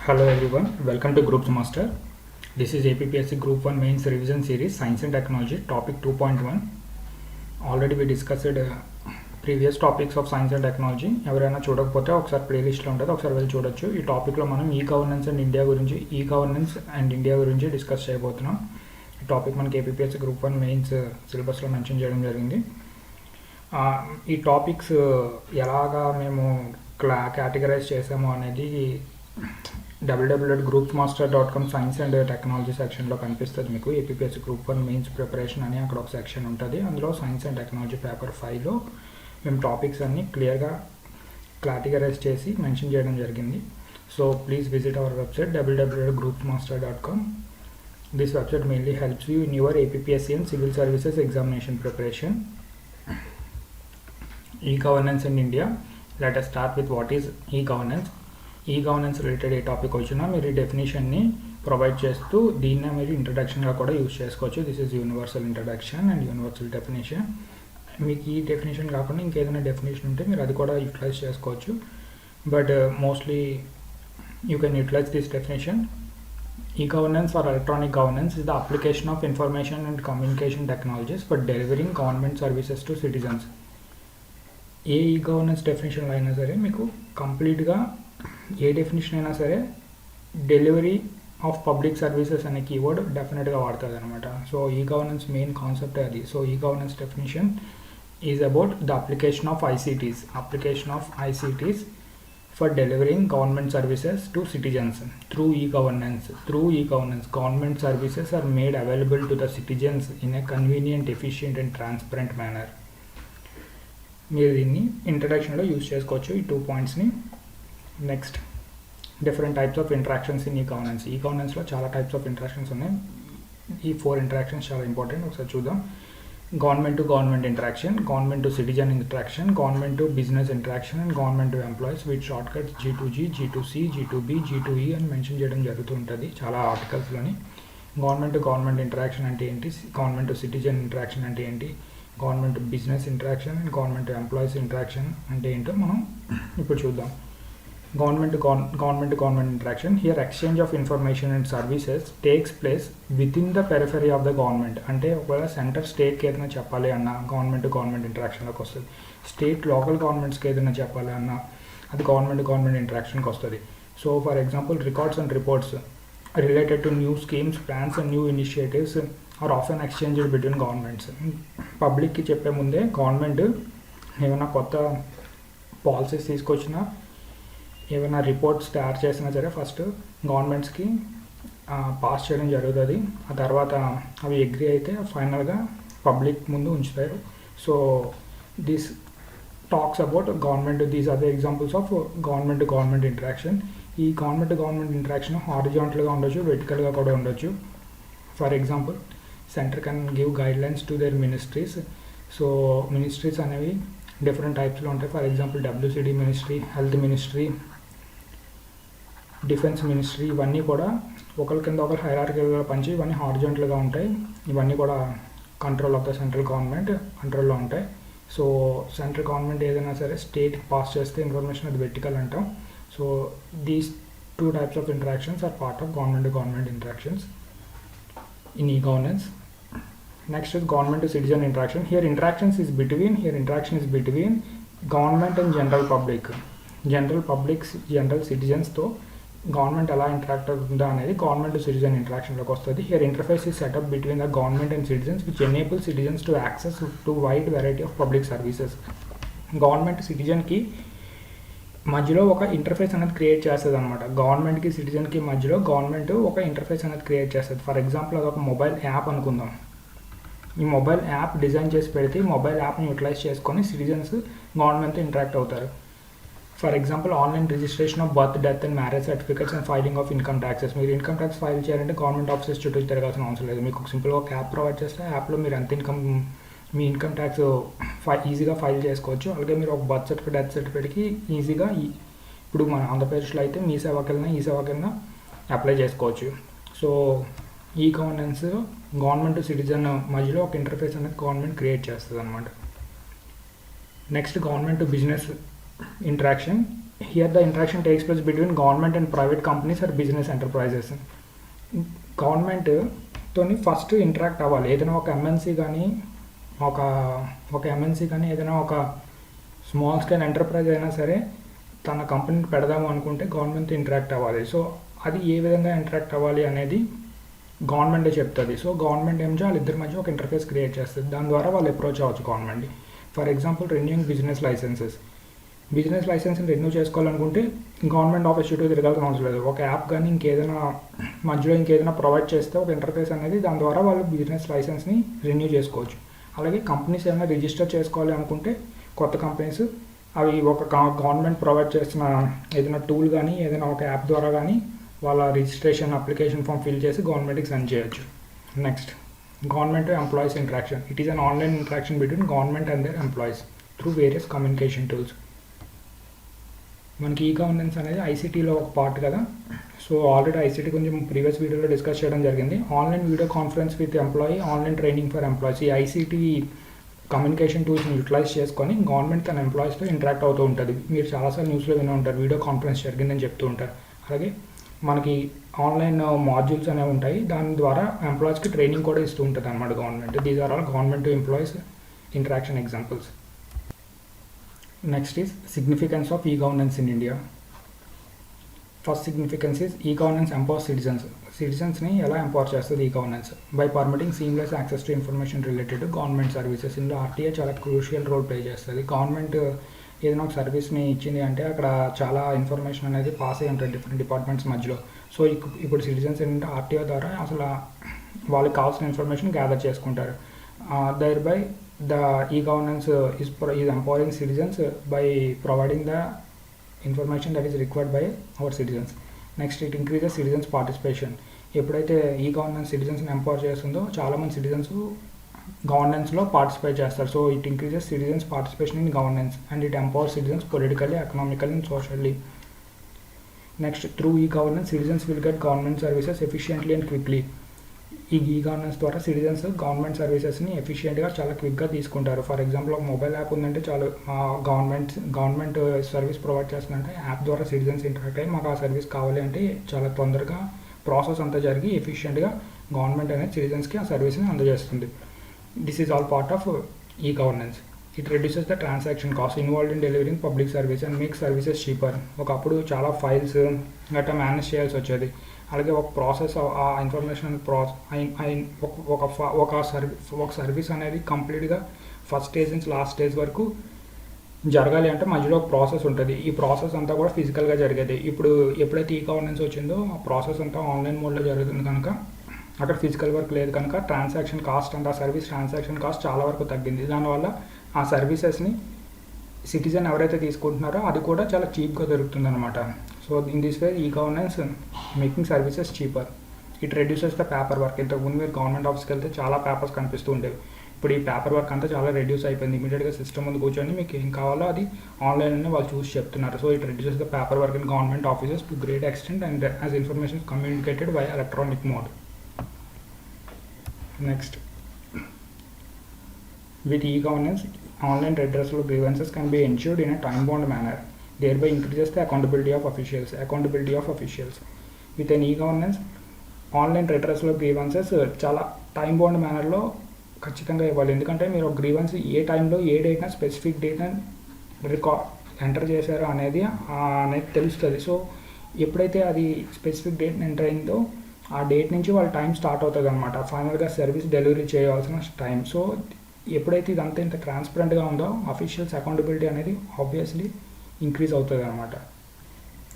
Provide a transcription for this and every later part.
Hello everyone, welcome to Groups Master. This is APPSC Group 1 Mains Revision Series, Science and Technology, Topic 2.1. Already we discussed previous topics of Science and Technology. ఎవరైనా చూడకపోతే ఒకసారి ప్లేలిస్ట్లో ఉంటుంది, ఒకసారి వెళ్ళి చూడొచ్చు. ఈ టాపిక్లో మనం గవర్నెన్స్ అండ్ ఇండియా గురించి డిస్కస్ చేయబోతున్నాం. ఈ టాపిక్ మనకి APPSC Group 1 మెయిన్స్ సిలబస్లో మెన్షన్ చేయడం జరిగింది. ఈ టాపిక్స్ ఎలాగా మేము కేటగరైజ్ చేసాము అనేది www.groupsmaster.com సైన్స్ అండ్ టెక్నాలజీ సెక్షన్లో కనిపిస్తుంది మీకు. APPSC Group 1 మెయిన్స్ ప్రిపరేషన్ అని అక్కడ ఒక సెక్షన్ ఉంటుంది. అందులో సైన్స్ అండ్ టెక్నాలజీ పేపర్ 5లో మేము టాపిక్స్ అన్ని క్లియర్గా కేటగరైజ్ చేసి మెన్షన్ చేయడం జరిగింది. So please visit our website www.groupsmaster.com. This website mainly helps you in your APPSC and civil services examination preparation. E-governance in India. Let us start with what is e-governance. E-governance related A topic వచ్చినా మీరు ఈ డెఫినేషన్ని provide చేస్తూ దీన్నే మీరు ఇంట్రడక్షన్గా కూడా use చేసుకోవచ్చు. This is universal introduction and universal definition. మీకు ఈ డెఫినేషన్ కాకుండా ఇంకేదైనా డెఫినేషన్ ఉంటే మీరు అది కూడా యూటిలైజ్ చేసుకోవచ్చు. But mostly you can utilise this definition. E-governance or electronic governance is the application of information and communication technologies for delivering government services to citizens. ఏ ఈ-గవర్నెన్స్ డెఫినేషన్లో అయినా సరే మీకు కంప్లీట్గా ఏ డెఫినేషన్ అయినా సరే డెలివరీ ఆఫ్ పబ్లిక్ సర్వీసెస్ అనే కీవర్డ్ డెఫినెట్గా వాడుతుంది అనమాట. సో ఈ-గవర్నెన్స్ మెయిన్ కాన్సెప్ట్ అది. So e-governance definition is about the application of ICTs for delivering government services to citizens through e-governance. Government services are made available to the citizens in a convenient, efficient and transparent manner. మీరు దీన్ని ఇంట్రడక్షన్లో use చేసుకోవచ్చు ఈ 2 పాయింట్స్ని. Next, different types of interactions in e-governance. ఈ-గవర్నెన్స్లో చాలా types of interactions ఉన్నాయి. ఈ 4 interactions చాలా ఇంపార్టెంట్. ఒకసారి చూద్దాం. Government to government interaction, government to citizen interaction, government to business interaction and government to employees with short cuts G2G, G2C, G2B, G2E అని mention చేయడం జరుగుతూ ఉంటుంది చాలా ఆర్టికల్స్లోని. గవర్నమెంట్ టు గవర్నమెంట్ ఇంటరాక్షన్ అంటే ఏంటి, గవర్నమెంట్ టు సిటిజన్ ఇంటరాక్షన్ అంటే ఏంటి, government business interaction and government employees interaction అంటే ఏంటో మనం ఇప్పుడు చూద్దాం. Government to government interaction. Here exchange of information and services takes place with in the periphery of the government. అంటే ఒకవేళ సెంటర్ స్టేట్కి ఏదైనా చెప్పాలి అన్న గవర్నమెంట్ టు గవర్నమెంట్ ఇంటరాక్షన్లోకి వస్తుంది. స్టేట్ లోకల్ గవర్నమెంట్స్కి ఏదైనా చెప్పాలి అన్న అది గవర్నమెంట్ టు గవర్నమెంట్ ఇంటరాక్షన్కి వస్తుంది. So for example, records and reports related to new schemes, plans and new initiatives are often exchanged between governments. పబ్లిక్కి చెప్పే ముందే గవర్నమెంట్ ఏమైనా కొత్త పాలసీస్ తీసుకొచ్చినా ఏమైనా రిపోర్ట్స్ తయారు చేసినా సరే ఫస్ట్ గవర్నమెంట్స్కి పాస్ చేయడం జరుగుతుంది. ఆ తర్వాత అవి అగ్రీ అయితే ఫైనల్గా పబ్లిక్ ముందు ఉంచుతారు. So this talks about government. These are the examples of government to government interaction. ఈ గవర్నమెంట్ టు గవర్నమెంట్ ఇంటరాక్షన్ హారిజాంటల్గా ఉండొచ్చు, వెర్టికల్గా కూడా ఉండొచ్చు. For example, centre can give guidelines to their ministries. So ministries అనేవి డిఫరెంట్ టైప్స్లో ఉంటాయి. For example, WCD ministry, health ministry, defence ministry, ఇవన్నీ కూడా ఒకరి కింద ఒకరు హైరార్కికల్గా పంచి ఇవన్నీ హారిజాంటల్గా ఉంటాయి. ఇవన్నీ కూడా control of the central government కంట్రోల్లో ఉంటాయి. సో సెంట్రల్ గవర్నమెంట్ ఏదైనా సరే స్టేట్కి పాస్ చేస్తే ఇన్ఫర్మేషన్ అది వెర్టికల్ అంటాం. So these 2 types of interactions are part of government to government interactions in e-governance. Next is government to citizen interaction. Here interaction is between government and general public. General citizens తో government ఎలా interact అవుతుందా అనేది government to citizen ఇంటరాక్షన్లోకి వస్తుంది. Here interface is setup between the government and citizens which enable citizens to access to wide variety of public services. Government సిటిజన్కి మధ్యలో ఒక interface అనేది క్రియేట్ చేస్తుంది అనమాట. గవర్నమెంట్కి సిటిజన్కి మధ్యలో గవర్నమెంట్ ఒక ఇంటర్ఫేస్ అనేది క్రియేట్ చేస్తుంది. ఫర్ ఎగ్జాంపుల్, అది ఒక మొబైల్ యాప్ అనుకుందాం. ఈ మొబైల్ యాప్ డిజైన్ చేసి పెడితే ఈ మొబైల్ యాప్ని యూటిలైజ్ చేసుకొని సిటిజన్స్ గవర్నమెంట్తో ఇంటరాక్ట్ అవుతారు. For example, online registration of birth, death and marriage certificates and filing of income taxes. మీరు ఇన్కమ్ ట్యాక్స్ ఫైల్ చేయాలంటే గవర్నమెంట్ ఆఫీసెస్ చుట్టూ తిరగాల్సిన అవసరం లేదు. మీకు సింపుల్గా ఒక యాప్ ప్రొవైడ్ చేస్తే యాప్లో మీరు ఎంత మీ ఇన్కమ్ ట్యాక్స్ ఈజీగా ఫైల్ చేసుకోవచ్చు. అలాగే మీరు ఒక బర్త్ సర్టిఫికేట్, డెత్ సర్టిఫికేట్కి ఈజీగా ఇప్పుడు మన ఆంధ్రప్రదేశ్లో అయితే ఈ సేవా కింద అప్లై చేసుకోవచ్చు. So e governance government to citizen మధ్యలో ఒక ఇంటర్ఫేస్ అనేది గవర్నమెంట్ క్రియేట్ చేస్తుంది అనమాట. Next, government to business interaction. Here the interaction takes place between government and private companies or business enterprises. గవర్నమెంట్తోని ఫస్ట్ ఇంటరాక్ట్ అవ్వాలి. ఏదైనా ఒక ఎంఎన్సీ కానీ ఏదైనా ఒక స్మాల్ స్కేల్ ఎంటర్ప్రైజ్ అయినా సరే తన కంపెనీని పెడదాము అనుకుంటే గవర్నమెంట్తో ఇంటరాక్ట్ అవ్వాలి. సో అది ఏ విధంగా ఇంటరాక్ట్ అవ్వాలి అనేది గవర్నమెంటే చెప్తుంది. సో గవర్నమెంట్ ఏం చేయాలి, వాళ్ళిద్దరి మధ్య ఒక ఇంటర్ఫేస్ క్రియేట్ చేస్తుంది. దాని ద్వారా వాళ్ళు అప్రోచ్ అవ్వచ్చు గవర్నమెంట్ని. For example renewing business licenses. Business లైసెన్స్ని రెన్యూ చేసుకోవాలనుకుంటే గవర్నమెంట్ ఆఫీస్ చుట్టూ తిరగాల్సిన అవసరం లేదు. ఒక యాప్ కానీ మధ్యలో ఇంకేదైనా ప్రొవైడ్ చేస్తే ఒక ఇంటర్ఫేస్ అనేది, దాని ద్వారా వాళ్ళు బిజినెస్ లైసెన్స్ని రెన్యూ చేసుకోవచ్చు. అలాగే కంపెనీస్ ఏమైనా రిజిస్టర్ చేసుకోవాలి అనుకుంటే కొత్త కంపెనీస్ అవి ఒక గవర్నమెంట్ ప్రొవైడ్ చేసిన ఏదైనా టూల్ కానీ ఏదైనా ఒక యాప్ ద్వారా కానీ వాళ్ళ రిజిస్ట్రేషన్ అప్లికేషన్ ఫామ్ ఫిల్ చేసి గవర్నమెంట్కి సెండ్ చేయొచ్చు. Next, government employees interaction. It is an online interaction between government and there employees through various communication tools. మనకి ఈ గవర్నెన్స్ అనేది ఐసీటీలో ఒక పార్ట్ కదా. సో ఆల్రెడీ ఐసీటీ కొంచెం ప్రీవియస్ వీడియోలో డిస్కస్ చేయడం జరిగింది. Online video conference with employee, online training for employees. ఈ ICT communication టూల్స్ని utilise చేసుకొని గవర్నమెంట్ తన ఎంప్లాయీస్తో ఇంటరాక్ట్ అవుతూ ఉంటుంది. మీరు చాలాసార్లు న్యూస్లో వినే ఉంటారు, వీడియో కాన్ఫరెన్స్ జరిగిందని చెప్తూ ఉంటారు. అలాగే మనకి ఆన్లైన్ మాడ్యూల్స్ అనేవి ఉంటాయి, దాని ద్వారా ఎంప్లాయీస్కి ట్రైనింగ్ కూడా ఇస్తూ ఉంటుంది అన్నమాట government. These are all government to employees interaction examples. Next is significance of e-governance in India. First significance is e-governance empowers citizens. సిటిజన్స్ని ఎలా ఎంపవర్ చేస్తుంది e-governance? By permitting seamless access to information related to government services. ఇందులో RTA చాలా crucial role play చేస్తుంది. Government ఏదైనా ఒక సర్వీస్ని ఇచ్చింది అంటే అక్కడ చాలా ఇన్ఫర్మేషన్ అనేది పాస్ అయ్యి ఉంటుంది డిఫరెంట్ డిపార్ట్మెంట్స్ మధ్యలో. సో ఇప్పుడు సిటిజన్స్ ఏంటంటే ఆర్టీఓ ద్వారా అసలు వాళ్ళకి కావాల్సిన ఇన్ఫర్మేషన్ గ్యాదర్ చేసుకుంటారు. Thereby the e-governance is empowering citizens by providing the information that is required by our citizens. Next, it increases citizens participation. ఎప్పుడైతే ఈ-గవర్నెన్స్ సిటిజన్స్ని ఎంపవర్ చేస్తుందో చాలామంది సిటిజన్స్ గవర్నెన్స్లో పార్టిసిపేట్ చేస్తారు. So it increases citizens participation in governance and it empowers citizens politically, economically and socially. Next, through e-governance citizens will get government services efficiently and quickly. E-governance ద్వారా citizens government సర్వీసెస్ని ఎఫిషియెంట్గా చాలా క్విక్గా తీసుకుంటారు. For example ఒక mobile app ఉందంటే చాలు, government service provide చేస్తుందంటే యాప్ ద్వారా సిటిజన్స్ ఇంటరాక్ట్ అయ్యి మాకు ఆ సర్వీస్ కావాలి అంటే చాలా తొందరగా ప్రాసెస్ అంతా జరిగి ఎఫిషియెంట్గా గవర్నమెంట్ అనేది సిటిజన్స్కి ఆ సర్వీస్ని అందజేస్తుంది. This is all part of e-governance. It reduces the transaction cost involved in delivering public service and makes services cheaper. ఒకప్పుడు చాలా ఫైల్స్ గట్రా మేనేజ్ చేయాల్సి వచ్చేది. అలాగే ఒక ప్రాసెస్ ఆ ఇన్ఫర్మేషన్ ఒక సర్వీస్ అనేది కంప్లీట్గా ఫస్ట్ స్టేజ్ నుంచి లాస్ట్ స్టేజ్ వరకు జరగాలి అంటే మధ్యలో ఒక ప్రాసెస్ ఉంటుంది. ఈ ప్రాసెస్ అంతా కూడా ఫిజికల్గా జరిగేది. ఇప్పుడు ఎప్పుడైతే ఈ-గవర్నెన్స్ వచ్చిందో ఆ ప్రాసెస్ అంతా ఆన్లైన్ మోడ్లో జరుగుతుంది కనుక అక్కడ ఫిజికల్ వర్క్ లేదు కనుక ట్రాన్సాక్షన్ కాస్ట్ అండ్ ఆ సర్వీస్ ట్రాన్సాక్షన్ కాస్ట్ చాలా వరకు తగ్గింది. దానివల్ల ఆ సర్వీసెస్ని సిటిజన్ ఎవరైతే తీసుకుంటున్నారో అది కూడా చాలా చీప్గా దొరుకుతుంది అనమాట. So in this way e-governance making services cheaper. It reduces the paper work. ఇంతకుముందు మీరు గవర్నమెంట్ ఆఫీస్కి వెళ్తే చాలా పేపర్స్ కనిపిస్తూ ఉండేవి. ఇప్పుడు ఈ పేపర్ వర్క్ అంతా చాలా రెడ్యూస్ అయిపోయింది. ఇమీడియట్గా సిస్టమ్ ముందు కూర్చొని మీకు ఏం కావాలో అది ఆన్లైన్లోనే వాళ్ళు చూసి చెప్తున్నారు. So it reduces the paper work in government offices to great extent and as information communicated by electronic mode. Next, with e-governance, online redressal of grievances can be ensured in a time-bound manner, thereby increases the accountability of officials. With an e-governance, online redressal of grievances చాలా time-bound మేనర్లో ఖచ్చితంగా ఇవ్వాలి. ఎందుకంటే మీరు ఒక grievance ఏ టైంలో ఏ డేట్న specific డేట్న enter చేశారో అనేది తెలుస్తుంది. సో ఎప్పుడైతే అది స్పెసిఫిక్ డేట్ని ఎంటర్ అయిందో ఆ డేట్ నుంచి వాళ్ళ టైం స్టార్ట్ అవుతుంది అనమాట, ఫైనల్గా సర్వీస్ డెలివరీ చేయవలసిన టైం. సో ఎప్పుడైతే ఇదంతా ఇంత ట్రాన్స్పరెంట్గా ఉందో అఫీషియల్స్ అకౌంటబిలిటీ అనేది ఆబ్వియస్లీ ఇంక్రీజ్ అవుతుంది అనమాట.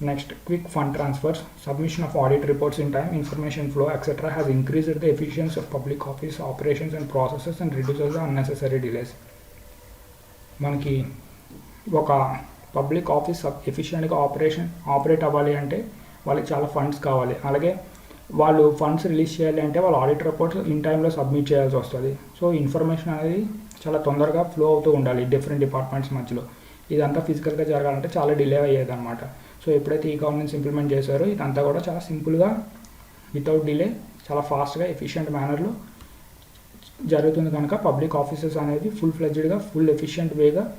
Next, quick fund transfers, submission of audit reports in time, information flow etcetera has increased the efficiency of public office operations and processes and reduces the unnecessary delays. మనకి ఒక public office ఎఫిషియెంట్గా operate అవ్వాలి అంటే వాళ్ళకి చాలా funds కావాలి. అలాగే వాళ్ళు funds release చేయాలి అంటే వాళ్ళు ఆడిట్ రిపోర్ట్స్ ఇన్ టైంలో సబ్మిట్ చేయాల్సి వస్తుంది. సో ఇన్ఫర్మేషన్ అనేది చాలా తొందరగా ఫ్లో అవుతూ ఉండాలి డిఫరెంట్ డిపార్ట్మెంట్స్ మధ్యలో. ఇదంతా ఫిజికల్గా జరగాలంటే చాలా డిలే అయ్యేది అనమాట. సో ఎప్పుడైతే ఈ-గవర్నెన్స్ ఇంప్లిమెంట్ చేశారో ఇదంతా కూడా చాలా సింపుల్గా వితౌట్ డిలే చాలా ఫాస్ట్గా ఎఫిషియెంట్ మేనర్లో జరుగుతుంది కనుక పబ్లిక్ ఆఫీసెస్ అనేది ఫుల్ ఫ్లెడ్జ్డ్గా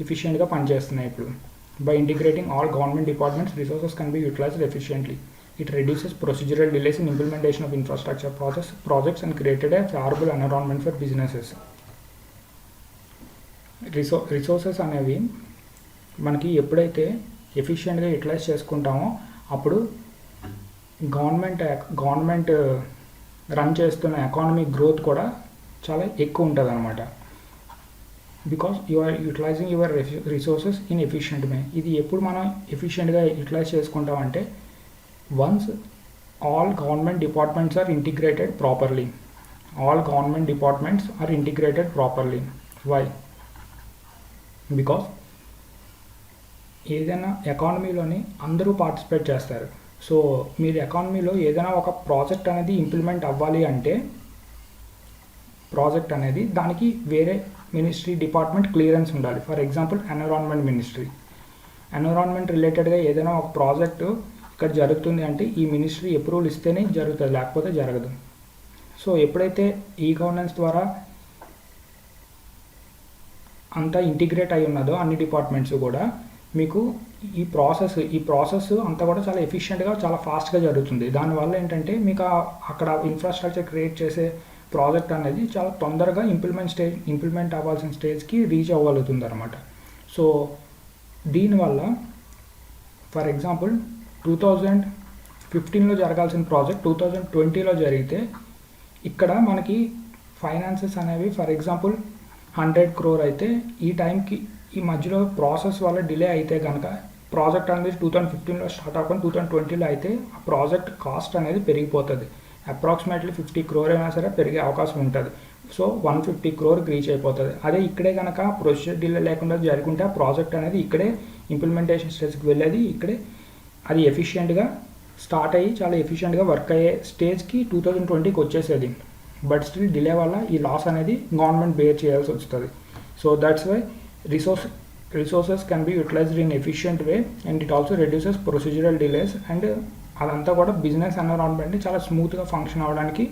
ఎఫిషియెంట్గా పనిచేస్తున్నాయి ఇప్పుడు. By integrating all government departments, resources can be utilized efficiently. It reduces procedural delays in implementation of infrastructure projects and created a favorable environment for businesses. Resources అనేవి మనకి ఎప్పుడైతే ఎఫిషియెంట్గా utilize చేసుకుంటామో అప్పుడు government run చేస్తున్న economic growth కూడా చాలా ఎక్కువ ఉంటుంది అనమాట. Because you are utilizing your resources in efficient way. ఇది ఎప్పుడు మనం ఎఫిషియెంట్గా యూటిలైజ్ చేసుకుంటామంటే once all government departments are integrated properly. Why? Because ఏదైనా ఎకానమీలోని అందరూ పార్టిసిపేట్ చేస్తారు. సో మీరు ఎకానమీలో ఏదైనా ఒక ప్రాజెక్ట్ అనేది ఇంప్లిమెంట్ అవ్వాలి అంటే దానికి వేరే మినిస్ట్రీ డిపార్ట్మెంట్ క్లియరెన్స్ ఉండాలి. ఫర్ ఎగ్జాంపుల్ ఎన్విరాన్మెంట్ రిలేటెడ్గా ఏదైనా ఒక ప్రాజెక్టు ఇక్కడ జరుగుతుంది అంటే ఈ మినిస్ట్రీ అప్రూవల్ ఇస్తేనే జరుగుతుంది, లేకపోతే జరగదు. సో ఎప్పుడైతే ఈ గవర్నెన్స్ ద్వారా అంతా ఇంటిగ్రేట్ అయి ఉన్నదో అన్ని డిపార్ట్మెంట్స్ కూడా మీకు ఈ ప్రాసెస్ అంతా కూడా చాలా ఎఫిషియెంట్గా చాలా ఫాస్ట్గా జరుగుతుంది. దానివల్ల ఏంటంటే మీకు అక్కడ ఇన్ఫ్రాస్ట్రక్చర్ క్రియేట్ చేసే ప్రాజెక్ట్ అనేది చాలా తొందరగా ఇంప్లిమెంట్ అవ్వాల్సిన స్టేజ్కి రీచ్ అవ్వగలుగుతుంది అనమాట. సో దీనివల్ల ఫర్ ఎగ్జాంపుల్ 2015లో జరగాల్సిన ప్రాజెక్ట్ 2020లో జరిగితే ఇక్కడ మనకి ఫైనాన్సెస్ అనేవి ఫర్ ఎగ్జాంపుల్ 100 crore అయితే ఈ టైంకి ఈ మధ్యలో ప్రాసెస్ వల్ల డిలే అయితే కనుక ప్రాజెక్ట్ అనేది 2015లో స్టార్ట్ అవ్వకుండా 2020లో అయితే ఆ ప్రాజెక్ట్ కాస్ట్ అనేది పెరిగిపోతుంది. అప్రాక్సిమేట్లీ 50 crore అయినా సరే పెరిగే అవకాశం ఉంటుంది. సో 150 crore రీచ్ అయిపోతుంది. అదే ఇక్కడే కనుక ప్రొసీజర్ డిలే లేకుండా జరుగుంటే ఆ ప్రాజెక్ట్ అనేది ఇక్కడే ఇంప్లిమెంటేషన్ స్టేజ్కి వెళ్ళేది, ఇక్కడే అది ఎఫిషియెంట్గా స్టార్ట్ అయ్యి చాలా ఎఫిషియెంట్గా వర్క్ అయ్యే స్టేజ్కి 2020కి వచ్చేసేది. బట్ స్టిల్ డిలే వల్ల ఈ లాస్ అనేది గవర్నమెంట్ బేర్ చేయాల్సి వస్తుంది. So that's why resources can be utilised in efficient way and it also reduces procedural delays. And అదంతా కూడా బిజినెస్ ఎన్విరాన్మెంట్ని చాలా స్మూత్గా ఫంక్షన్ అవ్వడానికి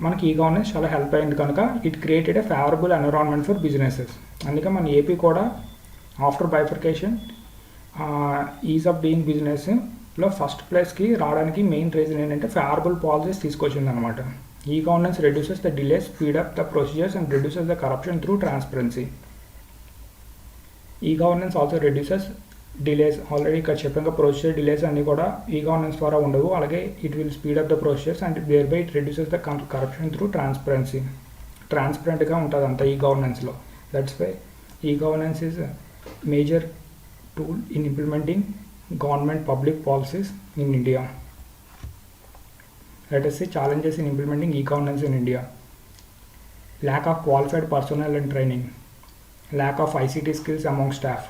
మనకి ఈ గవర్నెన్స్ చాలా హెల్ప్ అయింది కనుక it created a favourable environment for businesses. అందుకే మన ఏపీ కూడా after bifurcation is of doing బిజినెస్లో ఫస్ట్ ప్లేస్కి రావడానికి మెయిన్ రీజన్ ఏంటంటే ఫేవరబుల్ పాలసీస్ తీసుకొచ్చింది అనమాట. E-governance reduces the delays, speed up the procedures and reduces the corruption through transparency. E-governance also reduces delays. Already ఇక్కడ చెప్పాక ప్రొసీజర్ డిలేస్ అన్నీ కూడా E-governance ద్వారా ఉండవు. అలాగే it will speed up the procedures and thereby it reduces the corruption through transparency. ట్రాన్స్పరెంట్గా ఉంటుంది అంతా E-governanceలో. That's why E-governance is major tool in implementing government public policies in India. Let us see challenges in implementing e-governance in India. Lack of qualified personnel and training. Lack of ICT skills among staff.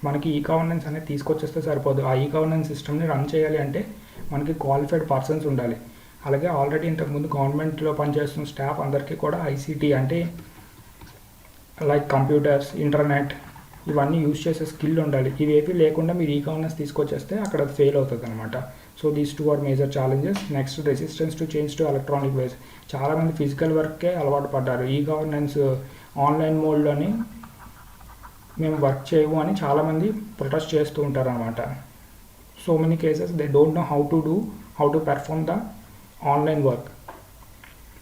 మనకి e-governance అనేది తీసుకొచ్చేస్తే సరిపోదు. ఆ e-governance సిస్టమ్ని run చేయాలి అంటే మనకి qualified persons ఉండాలి. అలాగే ఆల్రెడీ ఇంతకుముందు గవర్నమెంట్లో పనిచేస్తున్న స్టాఫ్ అందరికీ కూడా ICT అంటే లైక్ కంప్యూటర్స్, ఇంటర్నెట్ ఇవన్నీ యూజ్ చేసే స్కిల్ ఉండాలి. ఇవేవి లేకుండా మీరు e-governance తీసుకొచ్చేస్తే అక్కడ ఫెయిల్ అవుతుంది అనమాట. So these two are major challenges. Next resistance to change to electronic ways. చాలామంది ఫిజికల్ వర్కే అలవాటు పడ్డారు. E-governance ఆన్లైన్ మోడ్లోని మేము వర్క్ చేయము అని చాలామంది ప్రొటెస్ట్ చేస్తూ ఉంటారు అనమాట. So many cases they don't know how to perform the online work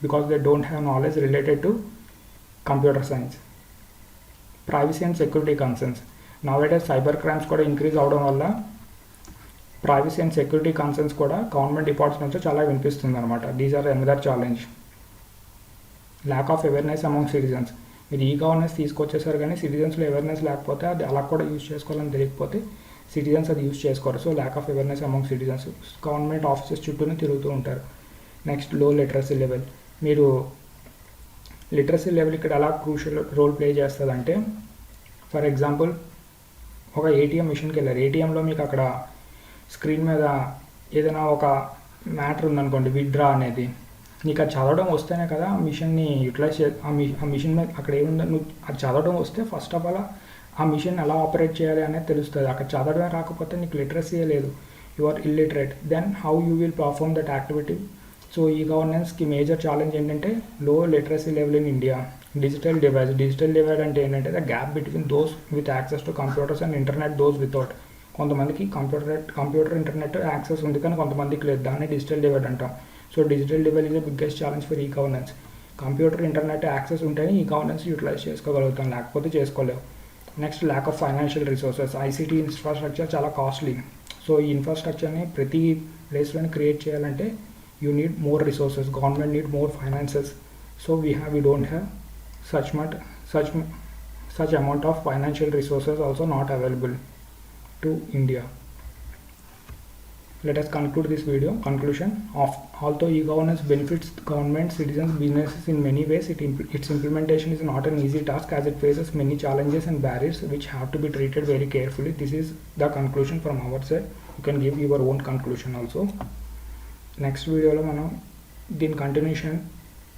because they don't have knowledge related to computer science. Privacy and security concerns. Nowadays cyber crimes కూడా increase అవడం వల్ల privacy and security concerns కూడా government డిపార్ట్మెంట్స్లో చాలా వినిపిస్తుంది అనమాట. These are another challenge. Lack of awareness among citizens. మీరు E-governance తీసుకొచ్చేసారు కానీ సిటిజన్స్లో అవేర్నెస్ లేకపోతే అది అలా కూడా యూజ్ చేసుకోవాలని తెలియకపోతే సిటిజన్స్ అది యూజ్ చేసుకోరు. So lack of awareness among citizens. Government offices చుట్టూనే తిరుగుతూ ఉంటారు. నెక్స్ట్ లో లిటరసీ లెవెల్. మీరు లిటరసీ లెవెల్ ఇక్కడ ఎలా క్రూషియల్ రోల్ ప్లే చేస్తుందంటే ఫర్ ఎగ్జాంపుల్ ఒక ATM మిషన్కి వెళ్ళారు. ATMలో మీకు అక్కడ స్క్రీన్ మీద ఏదైనా ఒక మ్యాటర్ ఉందనుకోండి, విత్డ్రా అనేది, నీకు అది చదవడం వస్తేనే కదా ఆ మిషన్ని యూటిలైజ్ ఆ మిషన్ మీద అక్కడ ఏముందో నువ్వు అది చదవడం వస్తే ఫస్ట్ ఆఫ్ ఆల్ ఆ మిషన్ ఎలా ఆపరేట్ చేయాలి అనేది తెలుస్తుంది. అక్కడ చదవడమే రాకపోతే నీకు లిటరసీయే లేదు, you are illiterate, then how you will perform that activity. So E-governanceకి మేజర్ ఛాలెంజ్ ఏంటంటే low literacy level in India. Digital divide అంటే ఏంటంటే the gap between those with access to computers and internet those without. కొంతమందికి computer internet access ఉంది కానీ కొంతమందికి లేదు, దాన్ని డిజిటల్ డివైడ్ అంటాం. So digital divide is the biggest challenge for e governance. Computer internet access ఉంటేనే ఈ గవర్నెన్స్ యూటిలైజ్ చేసుకోగలుగుతాం, లేకపోతే చేసుకోలేవు. Next lack of financial resources. ICT infrastructure చాలా కాస్ట్లీ. సో ఈ ఇన్ఫ్రాస్ట్రక్చర్ని ప్రతి ప్లేస్లోనే క్రియేట్ చేయాలంటే you need more resources, government need more finances. So we don't have such amount of financial resources also not available to India. Let us conclude this video. Conclusion of although e-governance benefits government, citizens, businesses in many ways, its implementation is not an easy task as it faces many challenges and barriers which have to be treated very carefully. This is the conclusion from our side. You can give your own conclusion also. Next video lo manam din continuation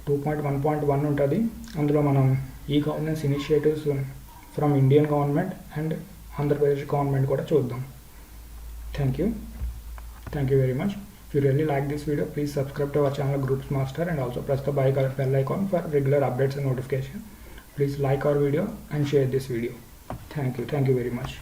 2.1.1 ఉంటుంది. అందులో మనం e governance initiatives from Indian government and Andhra Pradesh government కూడా చూద్దాం. Thank you very much. If you really like this video, please subscribe to our channel Groups Master and also press the bell icon for regular updates and notification. Please like our video and share this video. Thank you very much.